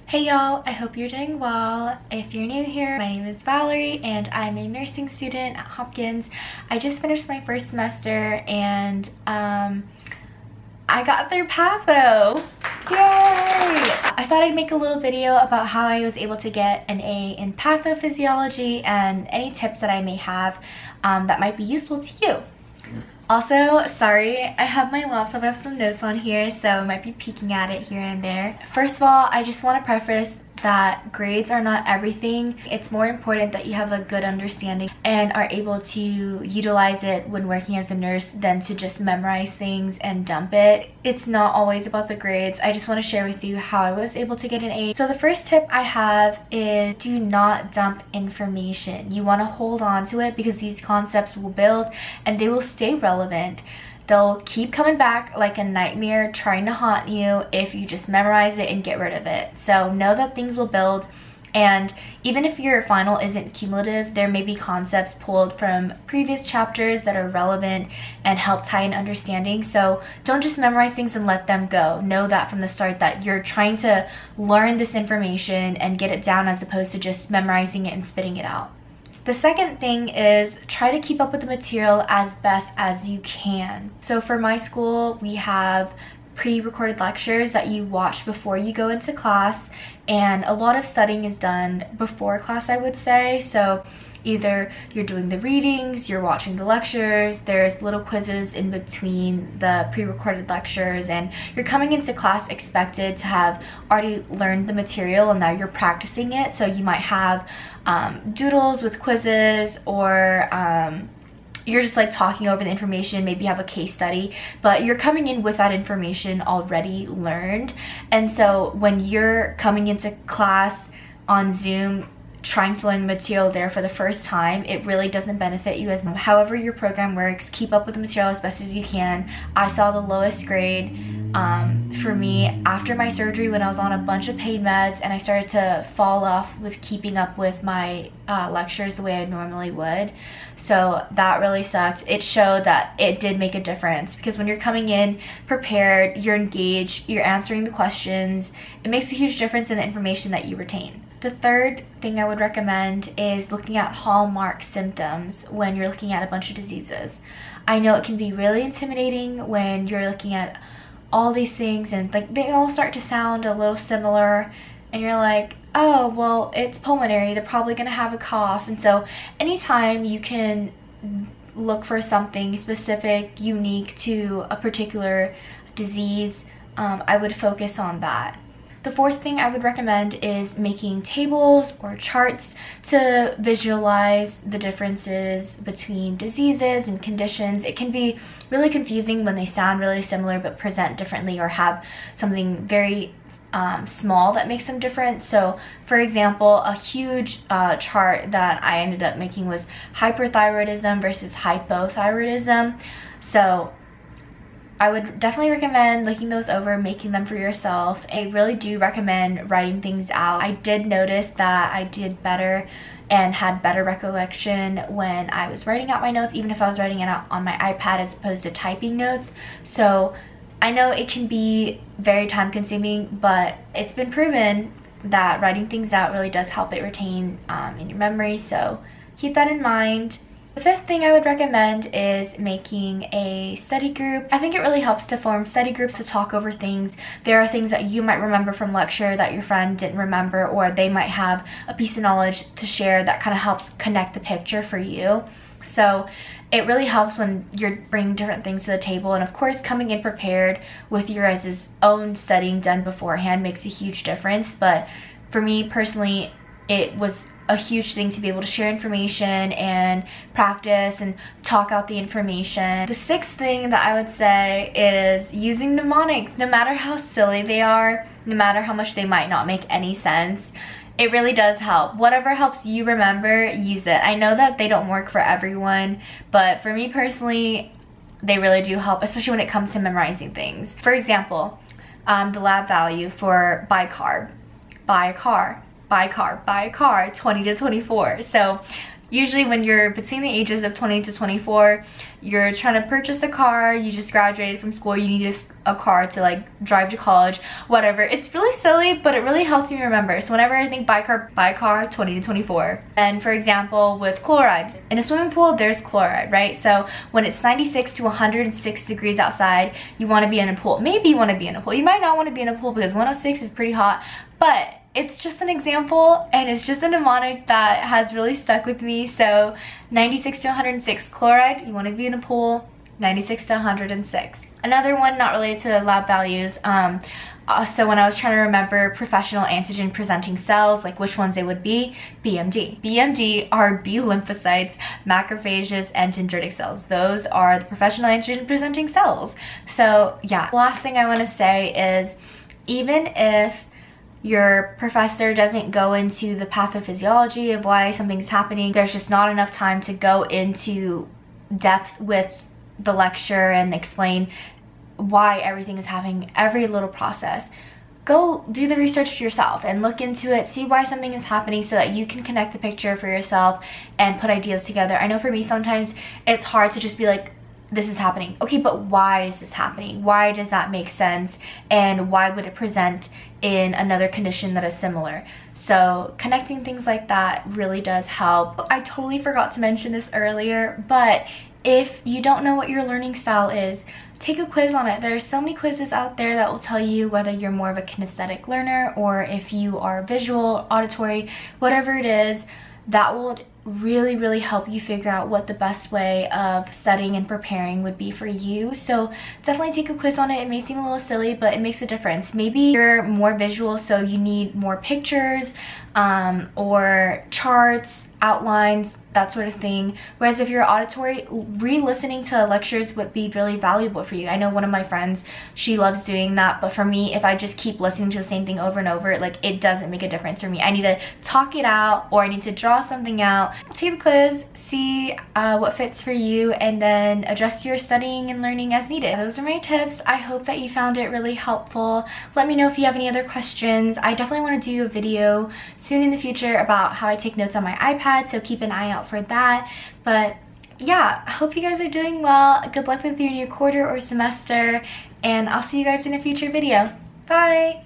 Hey y'all, I hope you're doing well. If you're new here, my name is Valerie and I'm a nursing student at Hopkins. I just finished my first semester and I got through Patho. Yay! I thought I'd make a little video about how I was able to get an A in Pathophysiology and any tips that I may have that might be useful to you. Also, sorry, I have my laptop, I have some notes on here, so I might be peeking at it here and there. First of all, I just want to preface that grades are not everything. It's more important that you have a good understanding and are able to utilize it when working as a nurse than to just memorize things and dump it. It's not always about the grades. I just want to share with you how I was able to get an A. So the first tip I have is do not dump information. You want to hold on to it because these concepts will build and they will stay relevant. They'll keep coming back like a nightmare trying to haunt you if you just memorize it and get rid of it. So know that things will build, and even if your final isn't cumulative, there may be concepts pulled from previous chapters that are relevant and help tie in understanding. So don't just memorize things and let them go. Know that from the start that you're trying to learn this information and get it down as opposed to just memorizing it and spitting it out. The second thing is try to keep up with the material as best as you can. So for my school, we have pre-recorded lectures that you watch before you go into class, and a lot of studying is done before class, I would say. So either you're doing the readings, you're watching the lectures, there's little quizzes in between the pre-recorded lectures, and you're coming into class expected to have already learned the material and now you're practicing it. So you might have doodles with quizzes, or you're just like talking over the information, maybe you have a case study, but you're coming in with that information already learned. And so when you're coming into class on Zoom trying to learn the material there for the first time, it really doesn't benefit you as much. However your program works, keep up with the material as best as you can. I saw the lowest grade for me after my surgery when I was on a bunch of pain meds and I started to fall off with keeping up with my lectures the way I normally would. So that really sucked. It showed that it did make a difference because when you're coming in prepared, you're engaged, you're answering the questions, it makes a huge difference in the information that you retain. The third thing I would recommend is looking at hallmark symptoms when you're looking at a bunch of diseases. I know it can be really intimidating when you're looking at all these things and like they all start to sound a little similar and you're like, oh, well, it's pulmonary, they're probably gonna have a cough. And so anytime you can look for something specific, unique to a particular disease, I would focus on that. The fourth thing I would recommend is making tables or charts to visualize the differences between diseases and conditions. It can be really confusing when they sound really similar but present differently or have something very small that makes them different. So for example, a huge chart that I ended up making was hyperthyroidism versus hypothyroidism. So I would definitely recommend looking those over, making them for yourself. I really do recommend writing things out. I did notice that I did better and had better recollection when I was writing out my notes, even if I was writing it out on my iPad as opposed to typing notes. So I know it can be very time consuming, but it's been proven that writing things out really does help it retain in your memory. So keep that in mind. The fifth thing I would recommend is making a study group. I think it really helps to form study groups to talk over things. There are things that you might remember from lecture that your friend didn't remember, or they might have a piece of knowledge to share that kind of helps connect the picture for you. So it really helps when you're bringing different things to the table, and of course coming in prepared with your guys' own studying done beforehand makes a huge difference. But for me personally, it was a huge thing to be able to share information and practice and talk out the information. The sixth thing that I would say is using mnemonics. No matter how silly they are, no matter how much they might not make any sense, it really does help. Whatever helps you remember, use it. I know that they don't work for everyone, but for me personally, they really do help, especially when it comes to memorizing things. For example, the lab value for bicarb, buy a car, 20 to 24. So Usually when you're between the ages of 20 to 24, you're trying to purchase a car, you just graduated from school, you need a car to like drive to college, whatever. It's really silly, but it really helps me remember. So whenever I think buy car, 20 to 24. And for example, with chloride, in a swimming pool, there's chloride, right? So when it's 96 to 106 degrees outside, you want to be in a pool. Maybe you want to be in a pool. You might not want to be in a pool because 106 is pretty hot, but it's just an example, and it's just a mnemonic that has really stuck with me. So 96 to 106 chloride, you want to be in a pool, 96 to 106. Another one not related to lab values, so when I was trying to remember professional antigen presenting cells, like which ones they would be, BMD. BMD are B lymphocytes, macrophages, and dendritic cells. Those are the professional antigen presenting cells. So yeah, last thing I want to say is, even if your professor doesn't go into the pathophysiology of why something's happening, there's just not enough time to go into depth with the lecture and explain why everything is happening, every little process. Go do the research yourself and look into it, see why something is happening so that you can connect the picture for yourself and put ideas together. I know for me sometimes it's hard to just be like, this is happening. Okay, but why is this happening? Why does that make sense? And why would it present in another condition that is similar? So connecting things like that really does help. I totally forgot to mention this earlier, but if you don't know what your learning style is, take a quiz on it. There are so many quizzes out there that will tell you whether you're more of a kinesthetic learner or if you are visual, auditory, whatever it is. That will really help you figure out what the best way of studying and preparing would be for you. So definitely take a quiz on it. It may seem a little silly, but it makes a difference. Maybe you're more visual, so you need more pictures or charts, outlines, that sort of thing. Whereas if you're auditory, re-listening to lectures would be really valuable for you. I know one of my friends, she loves doing that, but for me, if I just keep listening to the same thing over and over, like, it doesn't make a difference for me. I need to talk it out, or I need to draw something out. Take the quiz, see what fits for you, and then adjust your studying and learning as needed. Those are my tips. I hope that you found it really helpful. Let me know if you have any other questions. I definitely want to do a video soon in the future about how I take notes on my iPad, so keep an eye out for that. But yeah, I hope you guys are doing well. Good luck with your new quarter or semester, and I'll see you guys in a future video. Bye!